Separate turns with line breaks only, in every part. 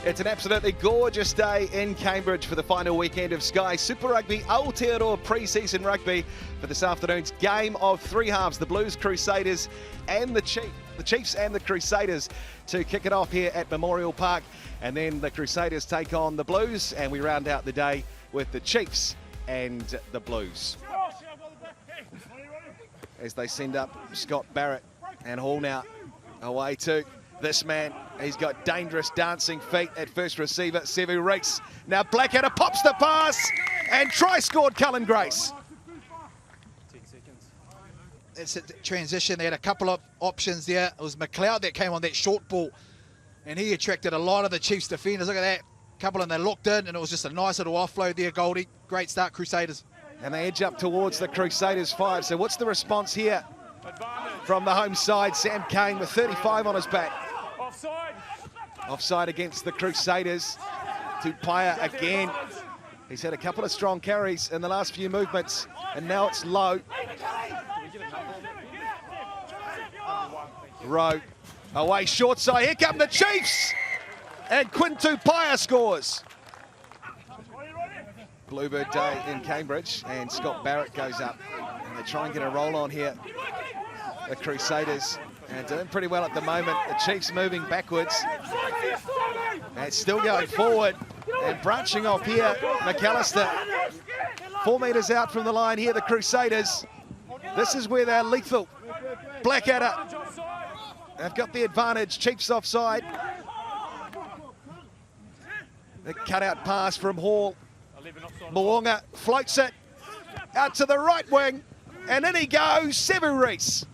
It's an absolutely gorgeous day in Cambridge for the final weekend of Sky Super Rugby Aotearoa pre-season rugby for this afternoon's Game of Three Halves. The Blues, Crusaders and the Chiefs and the Crusaders to kick it off here at Memorial Park. And then the Crusaders take on the Blues, and we round out the day with the Chiefs and the Blues. As they send up Scott Barrett and Hall now away to this man. He's got dangerous dancing feet at first receiver, Sevu Reese. Now Blackadder pops the pass and try scored Cullen Grace.
10 seconds.
It's a transition. They had a couple of options there. It was McLeod that came on that short ball, and he attracted a lot of the Chiefs defenders. Look at that. Couple, and they looked in, and it was just a nice little offload there, Goldie. Great start, Crusaders.
And they edge up towards the Crusaders 5. So what's the response here from the home side? Sam Kane with 35 on his back.
Offside.
Offside against the Crusaders. Tupaya again. He's had a couple of strong carries in the last few movements, and now it's low. Rowe away short side. Here come the Chiefs, and Quinn Tupaya scores. Bluebird Day in Cambridge, and Scott Barrett goes up, and they try and get a roll on here. The Crusaders are doing pretty well at the moment. The Chiefs moving backwards, and still going forward and branching off here. McAllister 4 metres out from the line here. The Crusaders, this is where they're lethal. Blackadder, they've got the advantage. Chiefs offside. The cutout pass from Hall. Moonga floats it out to the right wing, and in he goes. Sevu Reese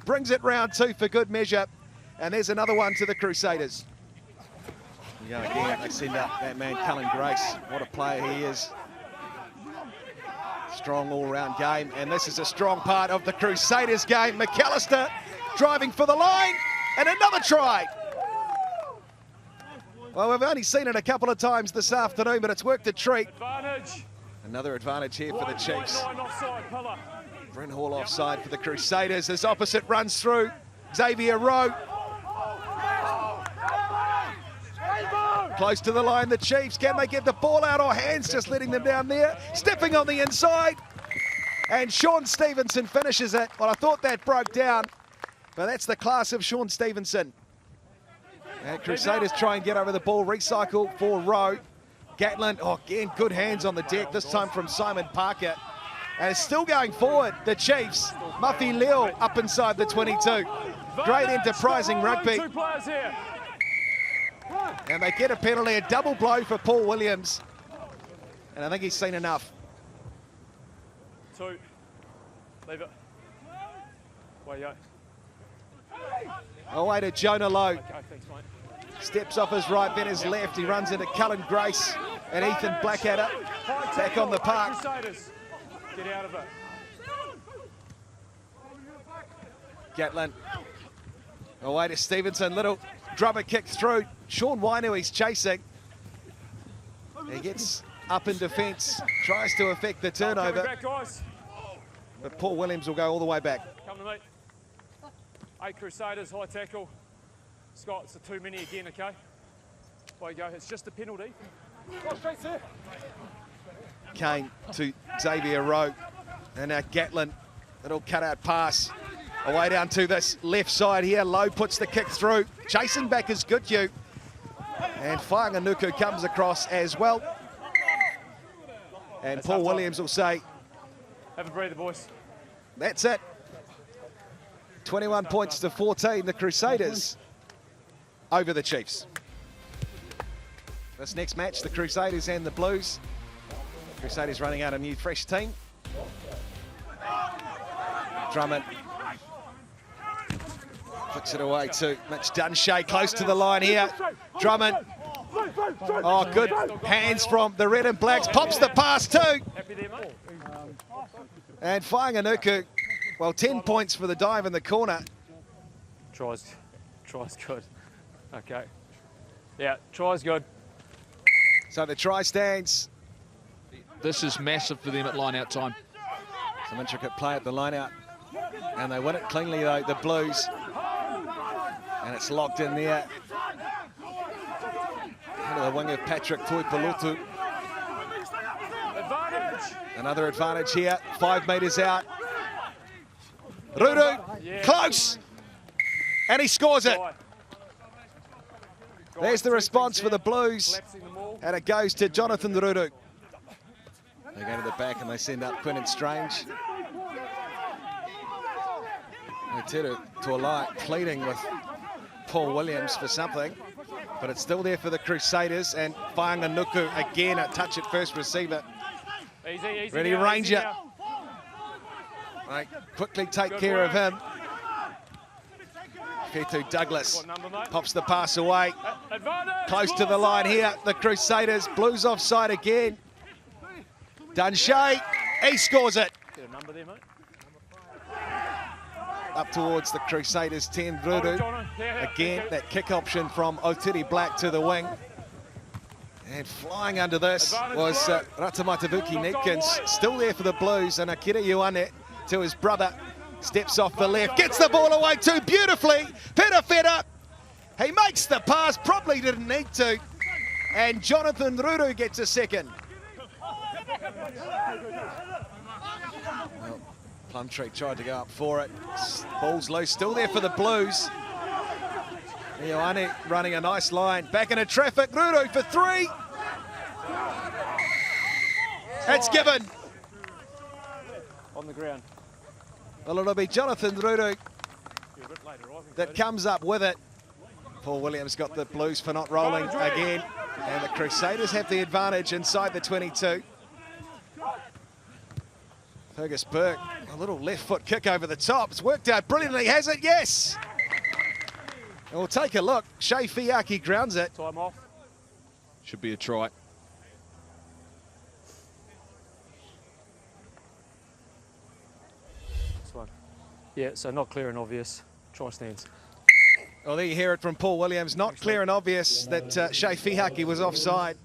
brings it round two for good measure, and there's another one to the Crusaders. Yeah, again, they send up that man Cullen Grace. What a player he is. Strong all-round game, and this is a strong part of the Crusaders game. McAllister driving for the line, and another try. Well, we've only seen it a couple of times this afternoon, but it's worked a treat.
Advantage.
Another advantage here for the Chiefs.
Offside, Pillar.
Brent Hall offside for the Crusaders. This opposite runs through. Xavier Rowe. Close to the line, the Chiefs. Can they get the ball out, or hands just letting them down there? Stepping on the inside. And Sean Stevenson finishes it. Well, I thought that broke down, but that's the class of Sean Stevenson. And Crusaders try and get over the ball. Recycle for Rowe. Gatlin, oh, again, good hands on the deck, this time from Simon Parker. And it's still going forward, the Chiefs. Muffy Leo up inside the 22. Great enterprising rugby.
2 players here.
And they get a penalty, a double blow for Paul Williams. And I think he's seen enough.
2. Leave it. Way you go.
Away to Jonah Lowe.
Okay, thanks, mate.
Steps off his right, then his left. He runs into Cullen Grace and Ethan Blackadder. Back on the park.
Crusaders. Get out of it.
Gatlin. Away to Stevenson. Little drummer kick through. Sean Wainu, he's chasing. He gets up in defence. Tries to effect the turnover.
Back, guys.
But Paul Williams will go all the way back.
Come to me. 8 Crusaders, high tackle. Scott, it's a too many again, okay? Way you go. It's just a penalty. Go straight there.
Kane to Xavier Rowe. And now Gatlin, little cut-out pass. Away down to this left side here. Lowe puts the kick through. Chasing back is Goodhue. And Whanganuku comes across as well. And
That's
Paul Williams will say,
have a breather, boys.
that's it. 21 points to 14, the Crusaders over the Chiefs. This next match, the Crusaders and the Blues. Crusaders running out a new fresh team. Drummond flicks it away to Mitch Dunshay, close to the line here. Drummond, oh, good hands from the red and blacks, pops the pass too.
Happy there, mate?
And Whanganuku, well, 10 points for the dive in the corner.
Tries good. Okay. Yeah, tries good.
So the try stands.
This is massive for them at line-out time.
Some intricate play at the line-out. And they win it cleanly, though, the Blues. And it's locked in there. the wing of Patrick Tuipalutu.
Advantage.
Another advantage here, 5 metres out. Ruru, close, and he scores it. There's the response for the Blues, and it goes to Jonathan Ruru. They go to the back and they send up Quinton Strange. Hautapu Sports pleading with Paul Williams for something, but it's still there for the Crusaders, and Whainganuku again a touch at first receiver.
Easy
Ready
now,
Ranger.
easy now.
Right, quickly take care of him. Ketu Douglas
What number, mate?
pops the pass away.
Advantage.
Close to the line here, the Crusaders. Blues offside again. Dunshay, he scores it.
Get a number there, mate.
Up towards the Crusaders 10, Ruru. Again, that kick option from Otiri Black to the wing. And flying under this was Ratamatavuki Neepkins, still there for the Blues, and Akira Ioane to his brother. Steps off the left, gets the ball away too beautifully. Perafeta, he makes the pass, probably didn't need to. And Jonathan Ruru gets a second. Well, Plumtree tried to go up for it. Ball's loose, still there for the Blues. Ioane running a nice line. Back into traffic, Ruru for 3. It's given.
On the ground.
Well, it'll be Jonathan Ruru that comes up with it. Paul Williams got the Blues for not rolling again. And the Crusaders have the advantage inside the 22. Fergus Burke, a little left foot kick over the top. It's worked out brilliantly, has it? Yes! And we'll take a look. Shea Fiaki grounds it.
Time off.
Should be a try.
This one. Yeah, so not clear and obvious. Try stands.
Well, there you hear it from Paul Williams. Not clear and obvious that Shea Fiaki was offside.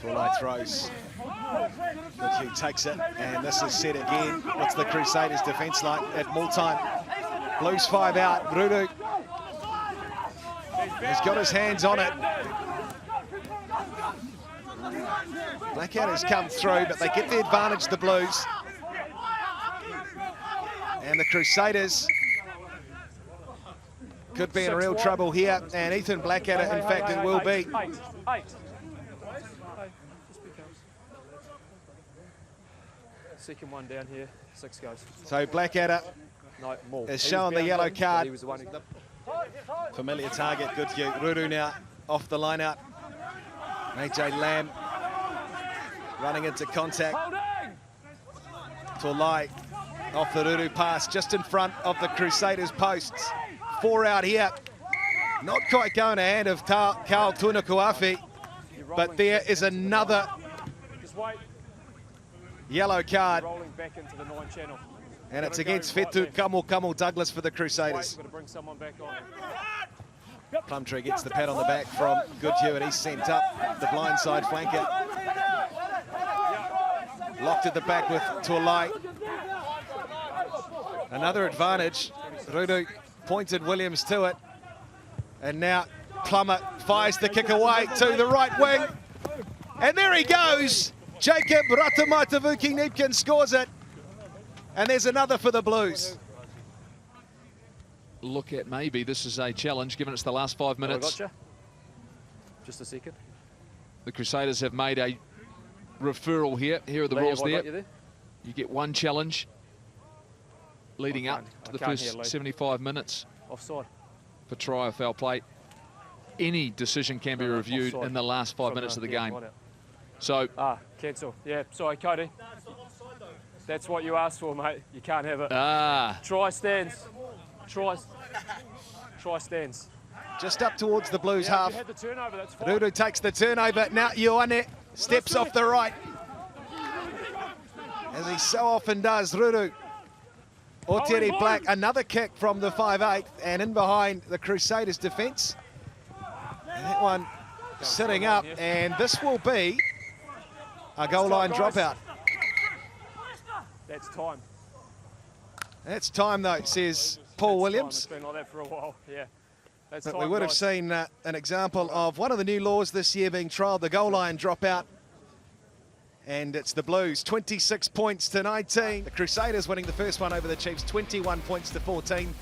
Tuolai throws. He takes it, and this is set again. What's the Crusaders' defence like at more time? Blues 5 out. Ruru has got his hands on it. Blackout has come through, but they get the advantage, the Blues. And the Crusaders could be in real trouble here, and Ethan Blackadder, in fact, it will be.
Eight. Second one down here, 6 goes.
So Blackadder
No, more.
is shown the yellow card.
He was the one who...
Familiar target, good view. Ruru now off the line out. AJ Lamb running into contact.
Holding!
Tuolai off the Ruru pass, just in front of the Crusaders' posts. 4 out here. Not quite going to hand of Carl Tunukuafi, but there is another
Just wait.
yellow card,
Rolling back into the 9 channel.
and it's against Fetu Kamu Douglas for the Crusaders.
Got to bring someone back on.
Plumtree gets the pat on the back from Goodhue, and he's sent up the blindside flanker. Locked at the back with Tuolai. Another advantage. Ruru pointed Williams to it. And now Plummer fires the kick away to the right wing. And there he goes. Jacob Ratamatavuki Neepkin scores it. And there's another for the Blues.
Look at maybe this is a challenge, given it's the last 5 minutes.
Gotcha. Just a second.
The Crusaders have made a referral here. Here are the rules there. You get 1 challenge leading up to the first 75 minutes
Offside.
for try or foul play. Any decision can be reviewed
offside.
in the last 5 minutes of the game. So,
Cancel. Yeah, sorry, Cody. That's what you asked for, mate. You can't have it. Try stands. Try stands.
Just up towards the Blues half.
You had the turnover, that's fine.
Ruru takes the turnover. Now Ioane steps off the right. As he so often does, Ruru. Otiri Black, another kick from the 5'8", and in behind the Crusaders' defence. And that one sitting up, and this will be a goal line dropout.
That's time.
That's time, though, says Paul Williams.
It's been like that for a while, yeah. That's
But
time,
we would have
guys.
seen an example of one of the new laws this year being trialled, the goal line dropout. And it's the Blues, 26 points to 19. The Crusaders winning the first one over the Chiefs, 21 points to 14.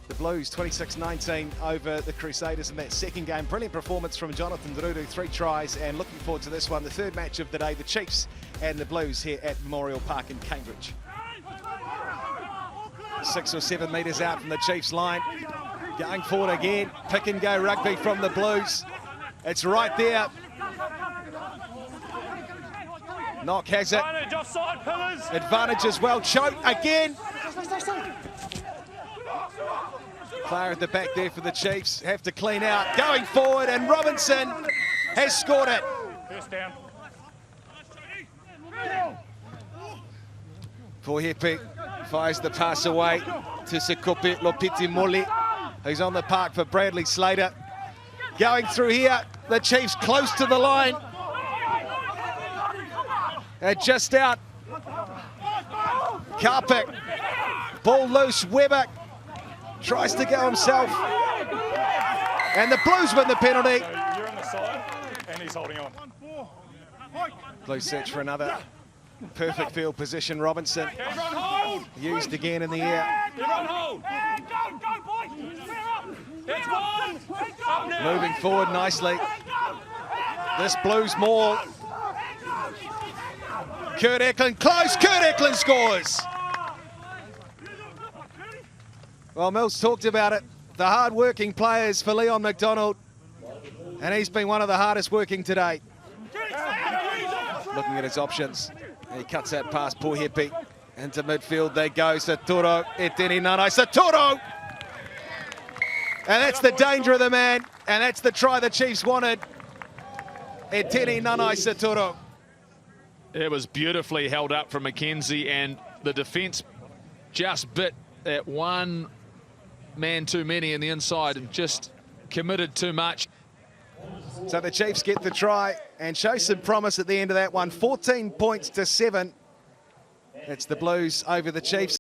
The Blues 26-19 over the Crusaders in that second game. Brilliant performance from Jonathan Durudu, 3 tries, and looking forward to this one, the third match of the day, the Chiefs and the Blues here at Memorial Park in Cambridge. 6 or 7 metres out from the Chiefs line. Going forward again, pick and go rugby from the Blues. It's right there. Knock has it. Advantage as well. Choke again. Player at the back there for the Chiefs. Have to clean out. Going forward, and Robinson has scored it.
First down.
Pohepe fires the pass away to Sekope Lopiti Moli, who's on the park for Bradley Slater. Going through here, the Chiefs close to the line. Just out. Karpik. Ball loose. Weber tries to go himself. And the Blues win the penalty.
So you're on the side, and he's holding on.
Blues search for another perfect field position. Robinson used again in the air. Moving forward nicely. This Blues maul. Kurt Eklund close. Kurt Eklund scores. Well, Mills talked about it. The hard-working players for Leon McDonald. And he's been one of the hardest working today. Looking at his options. He cuts that past Pohepe. Into midfield they go. Saturo, Eteni Nanai. Saturo! And that's the danger of the man. And that's the try the Chiefs wanted. Eteni Nanai Saturo.
It was beautifully held up from Mackenzie, and the defence just bit that one man too many in the inside and just committed too much.
So the Chiefs get the try and show some promise at the end of that one. 14 points to 7. It's the Blues over the Chiefs.